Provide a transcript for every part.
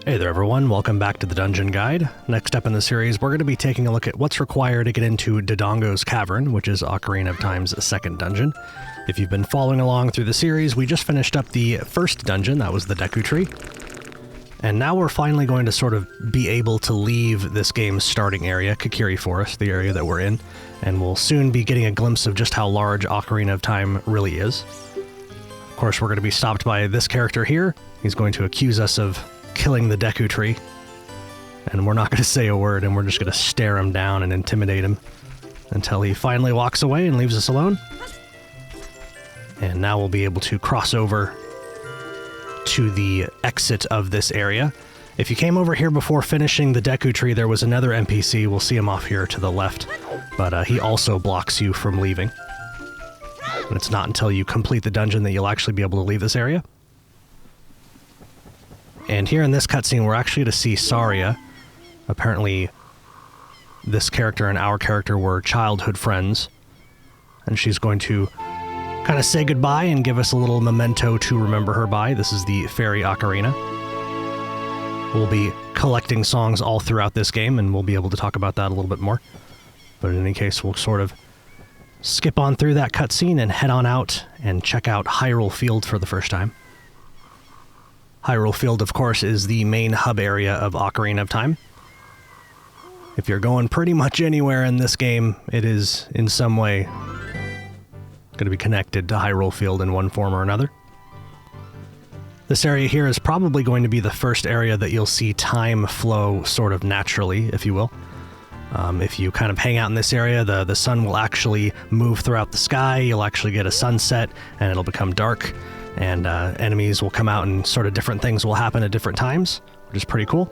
Hey there everyone, welcome back to the Dungeon Guide. Next up in the series, we're going to be taking a look at what's required to get into Dodongo's Cavern, which is Ocarina of Time's second dungeon. If you've been following along through the series, we just finished up the first dungeon, that was the Deku Tree. And now we're finally going to sort of be able to leave this game's starting area, Kokiri Forest, the area that we're in, and we'll soon be getting a glimpse of just how large Ocarina of Time really is. Of course, we're going to be stopped by this character here. He's going to accuse us of killing the Deku Tree, and we're not going to say a word, and we're just going to stare him down and intimidate him until he finally walks away and leaves us alone. And now we'll be able to cross over to the exit of this area. If you came over here before finishing the Deku Tree, there was another NPC. We'll see him off here to the left, but he also blocks you from leaving. And it's not until you complete the dungeon that you'll actually be able to leave this area. And here in this cutscene, we're actually to see Saria. Apparently, this character and our character were childhood friends. And she's going to kind of say goodbye and give us a little memento to remember her by. This is the Fairy Ocarina. We'll be collecting songs all throughout this game, and we'll be able to talk about that a little bit more. But in any case, we'll sort of skip on through that cutscene and head on out and check out Hyrule Field for the first time. Hyrule Field, of course, is the main hub area of Ocarina of Time. If you're going pretty much anywhere in this game, it is in some way going to be connected to Hyrule Field in one form or another. This area here is probably going to be the first area that you'll see time flow sort of naturally, if you will. If you kind of hang out in this area, the sun will actually move throughout the sky, you'll actually get a sunset, and it'll become dark. And enemies will come out and sort of different things will happen at different times, which is pretty cool.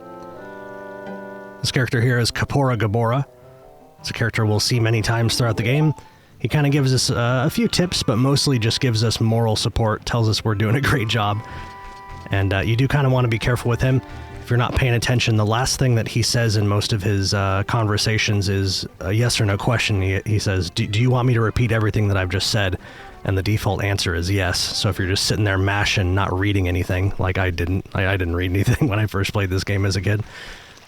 This character here is Kokiri Forest. It's a character we'll see many times throughout the game. He kind of gives us a few tips, but mostly just gives us moral support, tells us we're doing a great job. And you do kind of want to be careful with him. If you're not paying attention, the last thing that he says in most of his conversations is a yes or no question. He says, do you want me to repeat everything that I've just said? And the default answer is yes. So if you're just sitting there mashing, not reading anything, like I didn't read anything when I first played this game as a kid.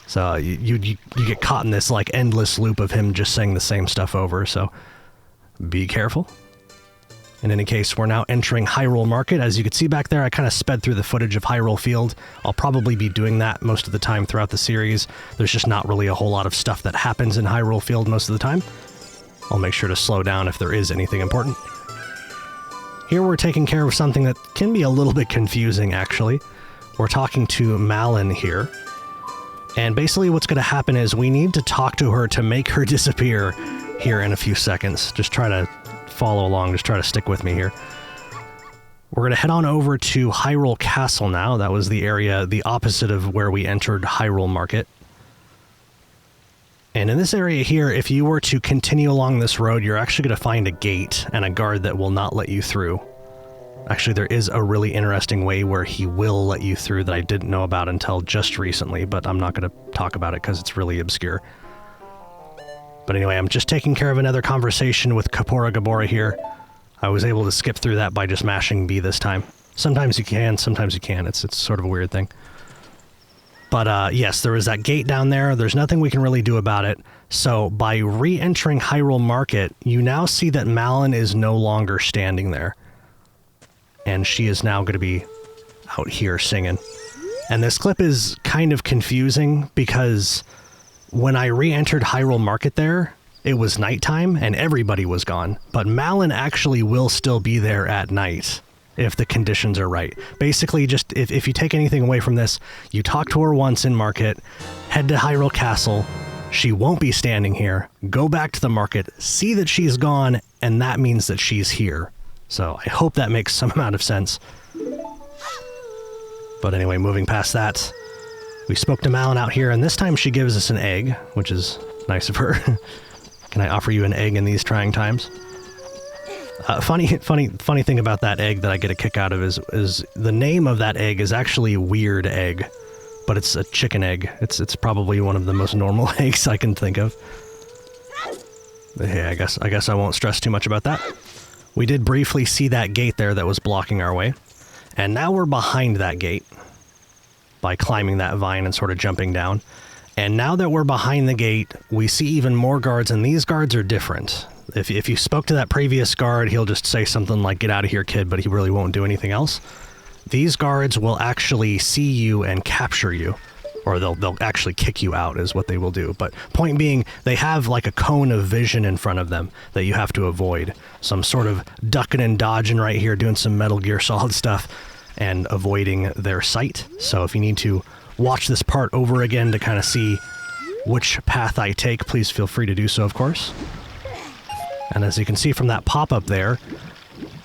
So you get caught in this like endless loop of him just saying the same stuff over. So be careful. In any case, we're now entering Hyrule Market. As you can see back there, I kind of sped through the footage of Hyrule Field. I'll probably be doing that most of the time throughout the series. There's just not really a whole lot of stuff that happens in Hyrule Field most of the time. I'll make sure to slow down if there is anything important. Here we're taking care of something that can be a little bit confusing, actually. We're talking to Malon here. And basically what's going to happen is we need to talk to her to make her disappear here in a few seconds. Just try to follow along, just try to stick with me here. We're going to head on over to Hyrule Castle now. That was the area, the opposite of where we entered Hyrule Market. And in this area here, if you were to continue along this road, you're actually going to find a gate and a guard that will not let you through. Actually, there is a really interesting way where he will let you through that I didn't know about until just recently, but I'm not going to talk about it because it's really obscure. But anyway, I'm just taking care of another conversation with Kokiri Forest here. I was able to skip through that by just mashing B this time. Sometimes you can, sometimes you can't. It's sort of a weird thing. But yes, there is that gate down there. There's nothing we can really do about it. So by re-entering Hyrule Market, you now see that Malon is no longer standing there. And she is now going to be out here singing. And this clip is kind of confusing because when I re-entered Hyrule Market there, it was nighttime and everybody was gone. But Malon actually will still be there at night if the conditions are right. Basically, just if you take anything away from this, you talk to her once in Market, head to Hyrule Castle, she won't be standing here, go back to the market, see that she's gone, and that means that she's here. So I hope that makes some amount of sense. But anyway, moving past that, we spoke to Malon out here, and this time she gives us an egg, which is nice of her. Can I offer you an egg in these trying times? Funny thing about that egg that I get a kick out of is the name of that egg is actually Weird Egg, but it's a chicken egg. It's probably one of the most normal eggs I can think of. But hey, I guess I won't stress too much about that. We did briefly see that gate there that was blocking our way, and now we're behind that gate. by climbing that vine and sort of jumping down. And now that we're behind the gate, we see even more guards, and these guards are different. If you spoke to that previous guard, he'll just say something like, "Get out of here, kid," but he really won't do anything else. These guards will actually see you and capture you, or they'll actually kick you out is what they will do. But point being, they have like a cone of vision in front of them that you have to avoid. So I'm sort of ducking and dodging right here, doing some Metal Gear Solid stuff and avoiding their sight. So if you need to watch this part over again to kind of see which path I take, please feel free to do so, of course. And as you can see from that pop-up there,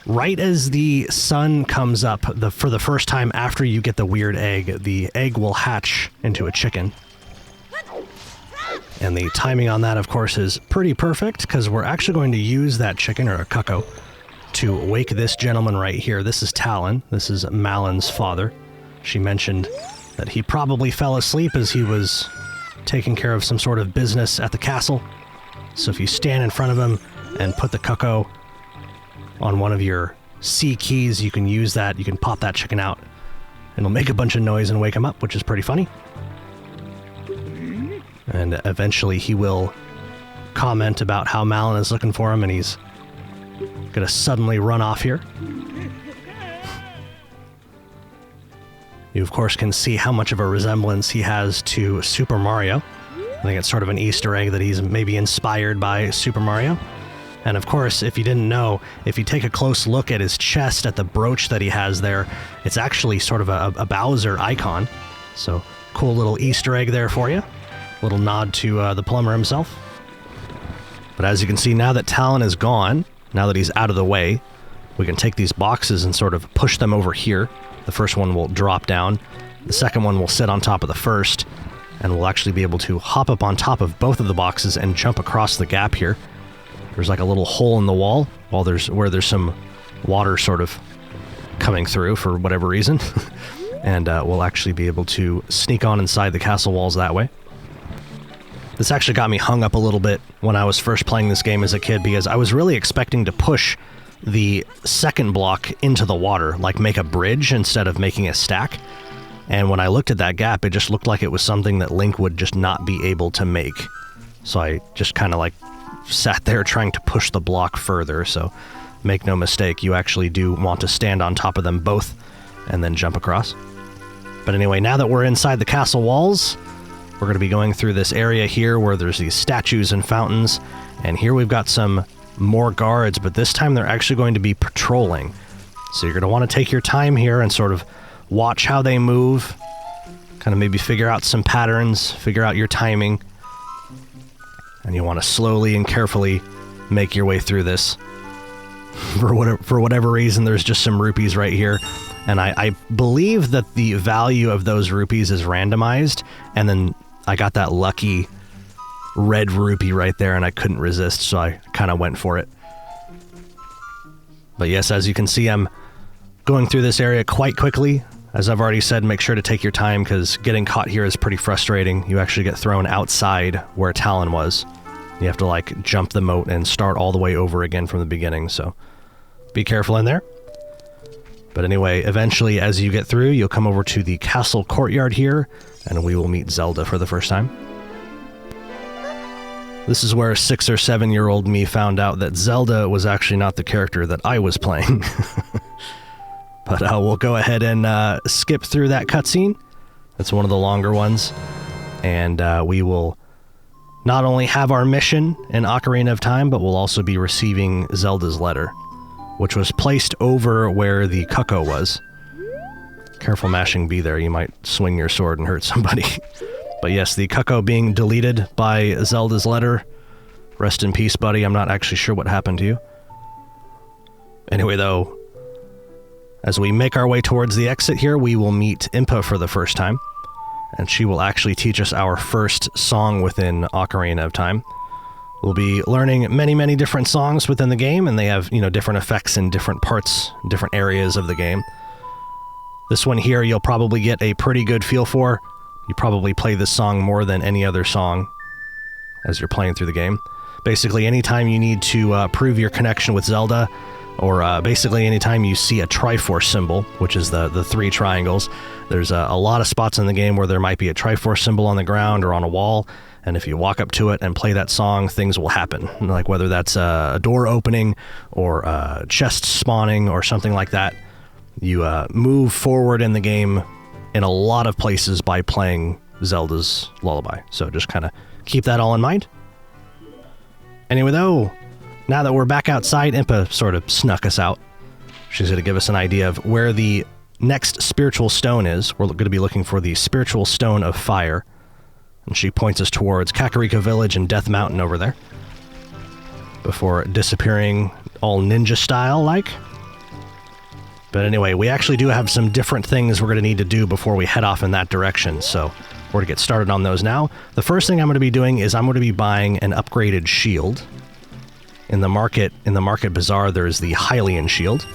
right as the sun comes up for the first time after you get the weird egg, the egg will hatch into a chicken. And the timing on that, of course, is pretty perfect, because we're actually going to use that chicken, or a cucko, to wake this gentleman right here. This is Talon. This is Malon's father. She mentioned that he probably fell asleep as he was taking care of some sort of business at the castle. So if you stand in front of him and put the cucko on one of your C keys, you can use that. You can pop that chicken out, and it'll make a bunch of noise and wake him up, which is pretty funny. And eventually he will comment about how Malon is looking for him, and he's gonna suddenly run off here. You, of course, can see how much of a resemblance he has to Super Mario. I think it's sort of an Easter egg that he's maybe inspired by Super Mario. And of course, if you didn't know, if you take a close look at his chest, at the brooch that he has there, it's actually sort of a Bowser icon. So, cool little Easter egg there for you. Little nod to the plumber himself. But as you can see, now that Talon is gone, now that he's out of the way, we can take these boxes and sort of push them over here. The first one will drop down. The second one will sit on top of the first, and we'll actually be able to hop up on top of both of the boxes and jump across the gap here. There's like a little hole in the wall where there's some water sort of coming through for whatever reason. And we'll actually be able to sneak on inside the castle walls that way. This actually got me hung up a little bit when I was first playing this game as a kid, because I was really expecting to push the second block into the water, like make a bridge instead of making a stack. And when I looked at that gap, it just looked like it was something that Link would just not be able to make. So I just kind of like sat there trying to push the block further. So make no mistake, you actually do want to stand on top of them both and then jump across. But anyway, now that we're inside the castle walls, we're going to be going through this area here where there's these statues and fountains. And here we've got some more guards, but this time they're actually going to be patrolling. So you're going to want to take your time here and sort of watch how they move, kind of maybe figure out some patterns, figure out your timing, and you want to slowly and carefully make your way through this. For whatever reason, there's just some rupees right here, and I believe that the value of those rupees is randomized, and then I got that lucky red rupee right there, and I couldn't resist, so I kind of went for it. But yes, as you can see, I'm going through this area quite quickly. As I've already said, make sure to take your time, because getting caught here is pretty frustrating. You actually get thrown outside where Talon was. You have to, like, jump the moat and start all the way over again from the beginning, so be careful in there. But anyway, eventually, as you get through, you'll come over to the castle courtyard here, and we will meet Zelda for the first time. This is where 6 or 7-year-old me found out that Zelda was actually not the character that I was playing. But we'll go ahead and skip through that cutscene. That's one of the longer ones. And we will not only have our mission in Ocarina of Time, but we'll also be receiving Zelda's letter, which was placed over where the cucko was. Careful mashing B there, you might swing your sword and hurt somebody. But yes, the cucko being deleted by Zelda's letter. Rest in peace, buddy. I'm not actually sure what happened to you. Anyway, though, as we make our way towards the exit here, we will meet Impa for the first time. And she will actually teach us our first song within Ocarina of Time. We'll be learning many, many different songs within the game, and they have, different effects in different parts, different areas of the game. This one here, you'll probably get a pretty good feel for. You probably play this song more than any other song as you're playing through the game. Basically, anytime you need to prove your connection with Zelda, or basically anytime you see a Triforce symbol, which is the three triangles. There's a lot of spots in the game where there might be a Triforce symbol on the ground or on a wall, and if you walk up to it and play that song, things will happen. Like whether that's a door opening or a chest spawning or something like that. You move forward in the game in a lot of places by playing Zelda's Lullaby. So just kind of keep that all in mind. Anyway, though, now that we're back outside, Impa sort of snuck us out. She's going to give us an idea of where the next spiritual stone is. We're going to be looking for the spiritual stone of fire. And she points us towards Kakariko Village and Death Mountain over there. Before disappearing all ninja style like. But anyway, we actually do have some different things we're going to need to do before we head off in that direction. So we're going to get started on those now. The first thing I'm going to be doing is I'm going to be buying an upgraded shield. In the market bazaar, there's the Hylian shield.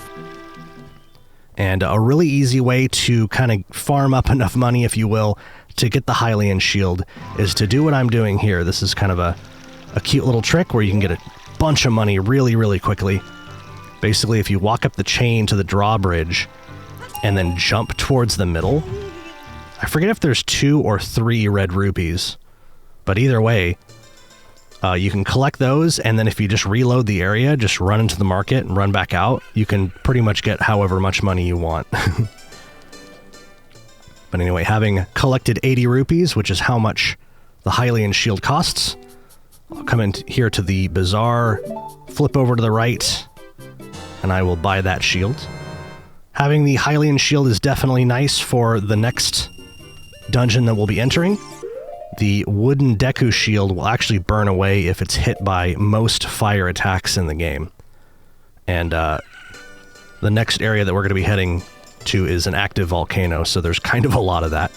And a really easy way to kind of farm up enough money, if you will, to get the Hylian shield is to do what I'm doing here. This is kind of a cute little trick where you can get a bunch of money really, really quickly. Basically, if you walk up the chain to the drawbridge and then jump towards the middle, I forget if there's 2 or 3 red rupees, but either way, you can collect those, and then if you just reload the area, just run into the market and run back out, you can pretty much get however much money you want. But anyway, having collected 80 rupees, which is how much the Hylian shield costs, I'll come in here to the bazaar, flip over to the right, and I will buy that shield. Having the Hylian shield is definitely nice for the next dungeon that we'll be entering. The wooden Deku shield will actually burn away if it's hit by most fire attacks in the game. And the next area that we're going to be heading to is an active volcano, so there's kind of a lot of that.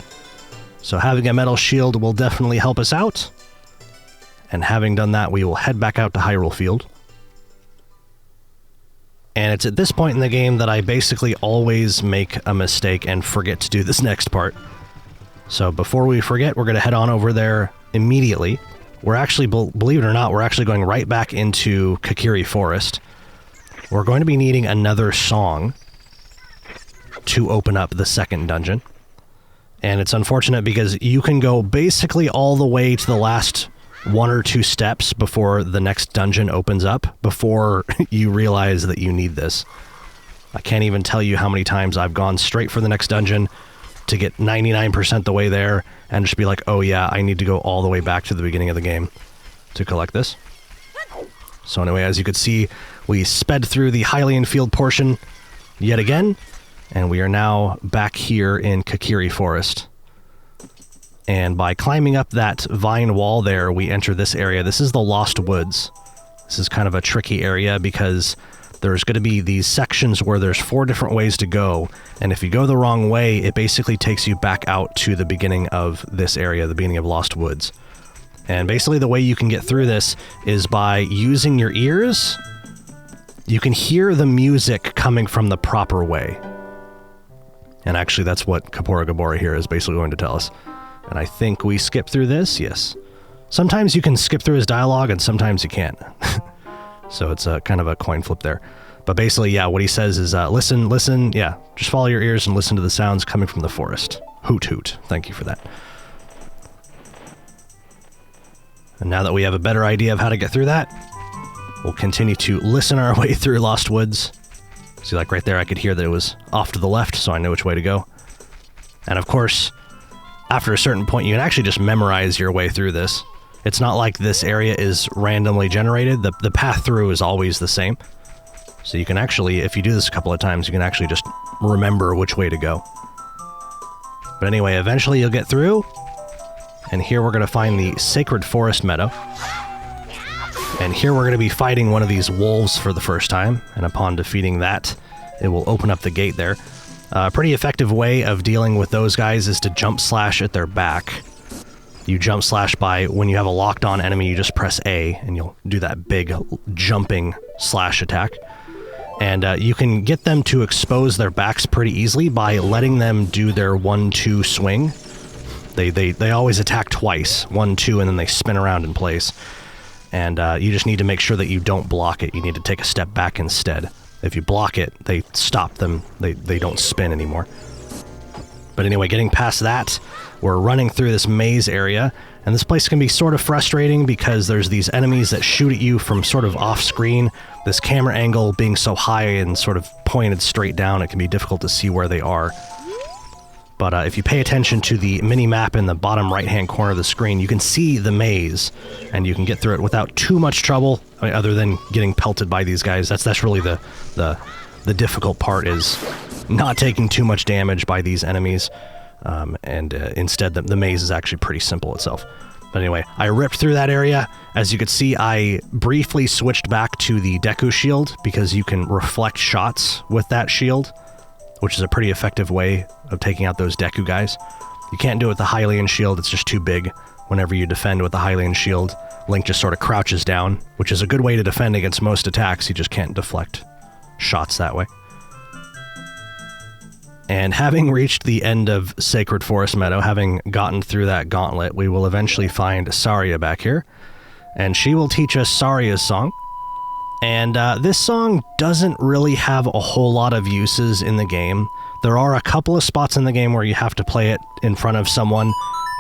So having a metal shield will definitely help us out. And having done that, we will head back out to Hyrule Field. And it's at this point in the game that I basically always make a mistake and forget to do this next part. So before we forget, we're going to head on over there immediately. We're actually, believe it or not, we're actually going right back into Kokiri Forest. We're going to be needing another song to open up the second dungeon. And it's unfortunate because you can go basically all the way to the last 1 or 2 steps before the next dungeon opens up, before you realize that you need this. I can't even tell you how many times I've gone straight for the next dungeon to get 99% the way there, and just be like, oh yeah, I need to go all the way back to the beginning of the game to collect this. So anyway, as you could see, we sped through the Hylian Field portion yet again, and we are now back here in Kokiri Forest. And by climbing up that vine wall there, we enter this area. This is the Lost Woods. This is kind of a tricky area because there's going to be these sections where there's 4 different ways to go, and if you go the wrong way, it basically takes you back out to the beginning of this area, the beginning of Lost Woods. And basically the way you can get through this is by using your ears. You can hear the music coming from the proper way. And actually that's what Kapora Gabora here is basically going to tell us. And I think we skip through this, yes. Sometimes you can skip through his dialogue and sometimes you can't. So it's a kind of a coin flip there. But basically, yeah, what he says is, listen, yeah, just follow your ears and listen to the sounds coming from the forest. Hoot hoot. Thank you for that. And now that we have a better idea of how to get through that, we'll continue to listen our way through Lost Woods. See, like right there, I could hear that it was off to the left, so I know which way to go. And of course, after a certain point, you can actually just memorize your way through this. It's not like this area is randomly generated. The path through is always the same. So you can actually, if you do this a couple of times, you can actually just remember which way to go. But anyway, eventually you'll get through. And here we're going to find the Sacred Forest Meadow. And here we're going to be fighting one of these wolves for the first time. And upon defeating that, it will open up the gate there. A pretty effective way of dealing with those guys is to jump slash at their back. You jump slash by, when you have a locked on enemy, you just press A, and you'll do that big jumping slash attack. And you can get them to expose their backs pretty easily by letting them do their 1-2 swing. They always attack twice, 1-2, and then they spin around in place. And you just need to make sure that you don't block it. You need to take a step back instead. if you block it, they stop them. They don't spin anymore. But anyway, getting past that, we're running through this maze area, and this place can be sort of frustrating because there's these enemies that shoot at you from sort of off-screen. This camera angle being so high and sort of pointed straight down, it can be difficult to see where they are. But if you pay attention to the mini-map in the bottom right-hand corner of the screen, you can see the maze, and you can get through it without too much trouble, I mean, other than getting pelted by these guys. That's really the difficult part, is not taking too much damage by these enemies, and instead the maze is actually pretty simple itself. But anyway, I ripped through that area. As you could see, I briefly switched back to the Deku shield because you can reflect shots with that shield, which is a pretty effective way of taking out those Deku guys. You can't do it with the Hylian shield, it's just too big. Whenever you defend with the Hylian shield, Link just sort of crouches down, which is a good way to defend against most attacks. You just can't deflect shots that way. And having reached the end of Sacred Forest Meadow, having gotten through that gauntlet, we will eventually find Saria back here, and she will teach us Saria's song. And this song doesn't really have a whole lot of uses in the game. There are a couple of spots in the game where you have to play it in front of someone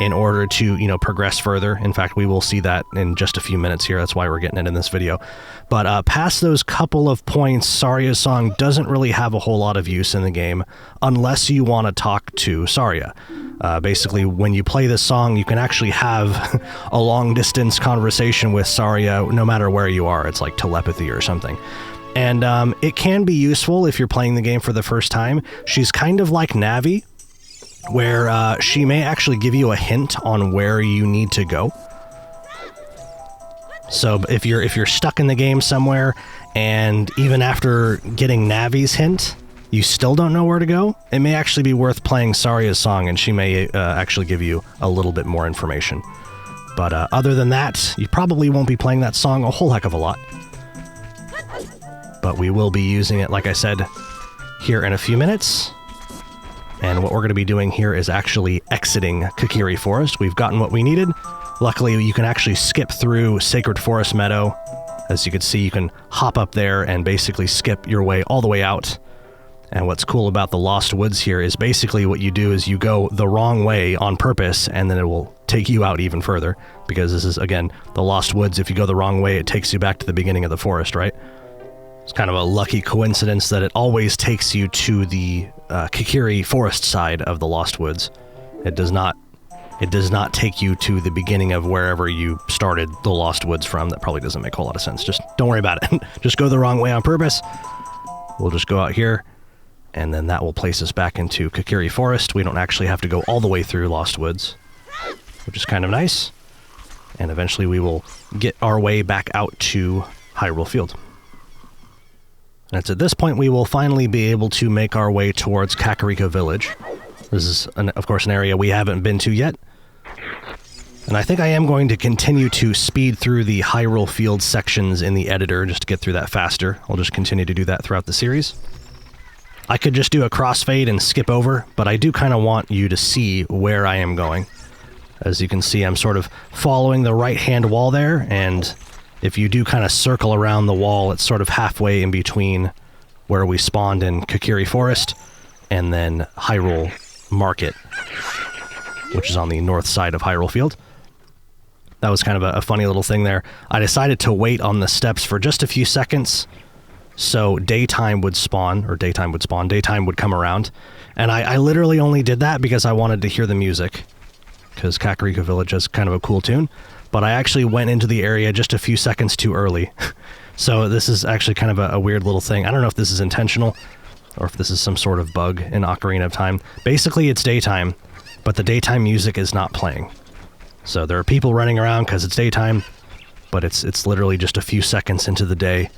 in order to, progress further. In fact, we will see that in just a few minutes here. That's why we're getting it in this video. But past those couple of points, Saria's song doesn't really have a whole lot of use in the game unless you want to talk to Saria. Basically, when you play this song, you can actually have a long-distance conversation with Saria no matter where you are. It's like telepathy or something. And it can be useful if you're playing the game for the first time. She's kind of like Navi, where she may actually give you a hint on where you need to go. So if you're stuck in the game somewhere, and even after getting Navi's hint, you still don't know where to go, it may actually be worth playing Saria's song, and she may actually give you a little bit more information. But other than that, you probably won't be playing that song a whole heck of a lot. But we will be using it, like I said, here in a few minutes. And what we're going to be doing here is actually exiting Kokiri Forest. We've gotten what we needed. Luckily, you can actually skip through Sacred Forest Meadow. As you can see, you can hop up there and basically skip your way all the way out. And what's cool about the Lost Woods here is basically what you do is you go the wrong way on purpose, and then it will take you out even further. Because this is, again, the Lost Woods. If you go the wrong way, it takes you back to the beginning of the forest, right? It's kind of a lucky coincidence that it always takes you to the Kokiri Forest side of the Lost Woods. It does not take you to the beginning of wherever you started the Lost Woods from. That probably doesn't make a whole lot of sense. Just don't worry about it. Just go the wrong way on purpose. We'll just go out here, and then that will place us back into Kokiri Forest. We don't actually have to go all the way through Lost Woods, which is kind of nice. And eventually we will get our way back out to Hyrule Field. And it's at this point we will finally be able to make our way towards Kakariko Village. This is, of course, an area we haven't been to yet. And I think I am going to continue to speed through the Hyrule Field sections in the editor just to get through that faster. I'll just continue to do that throughout the series. I could just do a crossfade and skip over, but I do kind of want you to see where I am going. As you can see, I'm sort of following the right-hand wall there, and if you do kind of circle around the wall, it's sort of halfway in between where we spawned in Kokiri Forest and then Hyrule Market, which is on the north side of Hyrule Field. That was kind of a funny little thing there. I decided to wait on the steps for just a few seconds so daytime would come around. And I literally only did that because I wanted to hear the music, because Kakariko Village has kind of a cool tune. But I actually went into the area just a few seconds too early. So this is actually kind of a weird little thing. I don't know if this is intentional or if this is some sort of bug in Ocarina of Time. Basically, it's daytime, but the daytime music is not playing. So there are people running around because it's daytime, but it's literally just a few seconds into the day,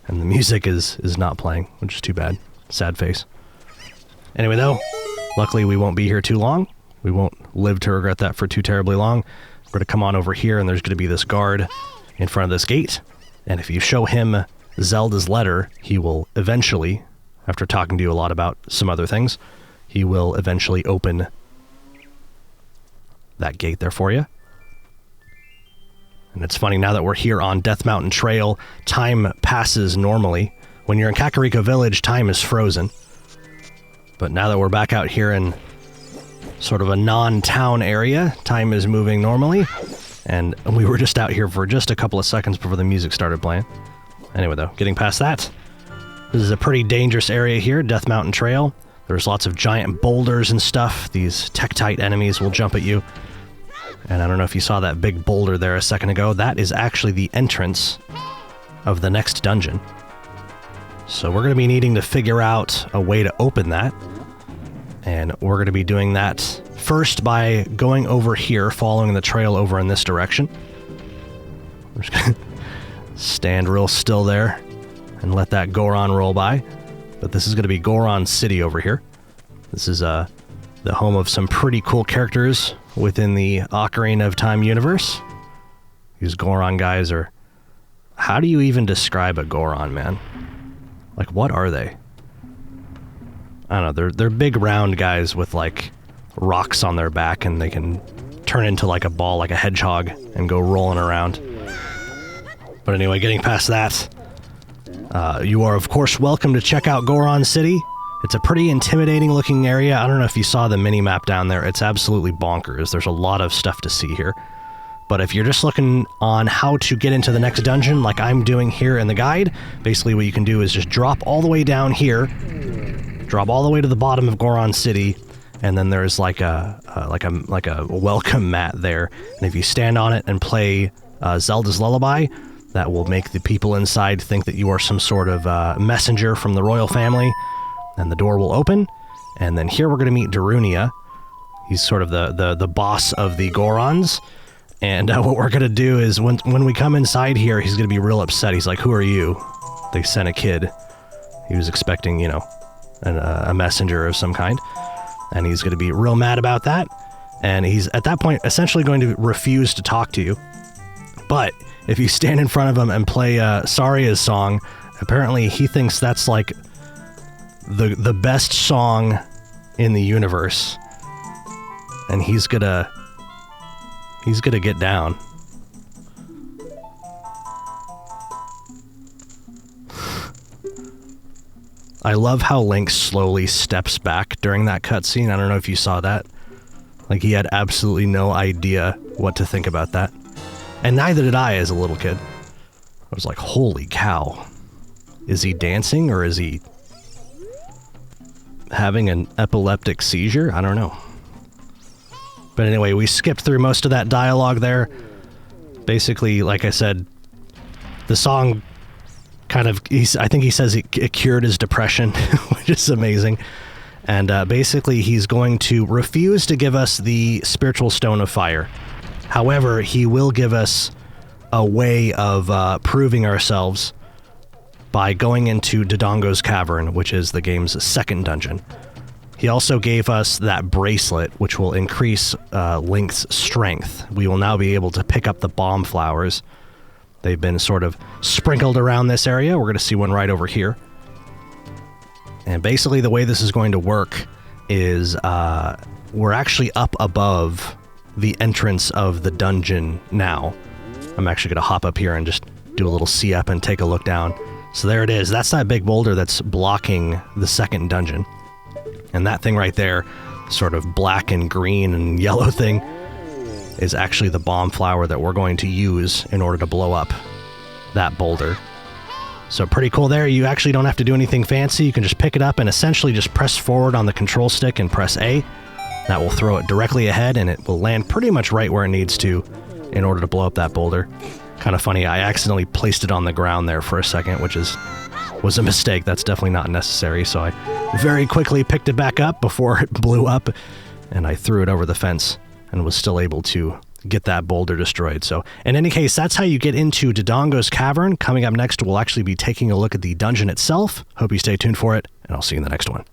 and the music is not playing, which is too bad. Sad face. Anyway, though, luckily we won't be here too long. We won't live to regret that for too terribly long. We're going to come on over here, and there's going to be this guard in front of this gate. And if you show him Zelda's letter, he will eventually, after talking to you a lot about some other things, he will eventually open that gate there for you. And it's funny, now that we're here on Death Mountain Trail, time passes normally, When you're in Kakariko Village, time is frozen. But now that we're back out here in sort of a non-town area, time is moving normally. And we were just out here for just a couple of seconds before the music started playing. Anyway, though, getting past that, this is a pretty dangerous area here, Death Mountain Trail. There's lots of giant boulders and stuff. These Tektite enemies will jump at you. And I don't know if you saw that big boulder there a second ago. That is actually the entrance of the next dungeon. So we're going to be needing to figure out a way to open that. And we're going to be doing that first by going over here, following the trail over in this direction. We're just going to stand real still there and let that Goron roll by. But this is going to be Goron City over here. This is the home of some pretty cool characters within the Ocarina of Time universe. These Goron guys are... How do you even describe a Goron, man? Like, what are they? I don't know, they're big round guys with, like, rocks on their back, and they can turn into, like, a ball, like a hedgehog, and go rolling around. But anyway, getting past that, you are, of course, welcome to check out Goron City. It's a pretty intimidating-looking area. I don't know if you saw the mini-map down there. It's absolutely bonkers. There's a lot of stuff to see here. But if you're just looking on how to get into the next dungeon, like I'm doing here in the guide, basically what you can do is just drop all the way down here, drop all the way to the bottom of Goron City, and then there's like a welcome mat there. And if you stand on it and play Zelda's Lullaby, that will make the people inside think that you are some sort of messenger from the royal family, and the door will open. And then here we're going to meet Darunia. He's sort of the boss of the Gorons. And what we're going to do is when we come inside here, he's going to be real upset. He's like, "Who are you?" They sent a kid. He was expecting, you know, a messenger of some kind. And he's going to be real mad about that. And he's, at that point, essentially going to refuse to talk to you. But if you stand in front of him and play Saria's song, apparently he thinks that's like the best song in the universe. And he's gonna get down. I love how Link slowly steps back during that cutscene. I don't know if you saw that. Like, he had absolutely no idea what to think about that. And neither did I as a little kid. I was like, holy cow. Is he dancing or is he having an epileptic seizure? I don't know. But anyway, we skipped through most of that dialogue there. Basically, like I said, the song kind of, I think he says it cured his depression, which is amazing. And basically, he's going to refuse to give us the Spiritual Stone of Fire. However, he will give us a way of proving ourselves by going into Dodongo's Cavern, which is the game's second dungeon. He also gave us that bracelet, which will increase Link's strength. We will now be able to pick up the bomb flowers. They've been sort of sprinkled around this area. We're going to see one right over here. And basically the way this is going to work is we're actually up above the entrance of the dungeon now. I'm actually going to hop up here and just do a little see-up and take a look down. So there it is. That's that big boulder that's blocking the second dungeon. And that thing right there, sort of black and green and yellow thing, is actually the bomb flower that we're going to use in order to blow up that boulder. So pretty cool there. You actually don't have to do anything fancy. You can just pick it up and essentially just press forward on the control stick and press A. That will throw it directly ahead, and it will land pretty much right where it needs to in order to blow up that boulder. Kind of funny, I accidentally placed it on the ground there for a second, which was a mistake. That's definitely not necessary, so I very quickly picked it back up before it blew up, and I threw it over the fence and was still able to get that boulder destroyed. So in any case, that's how you get into Dodongo's Cavern. Coming up next, we'll actually be taking a look at the dungeon itself. Hope you stay tuned for it, and I'll see you in the next one.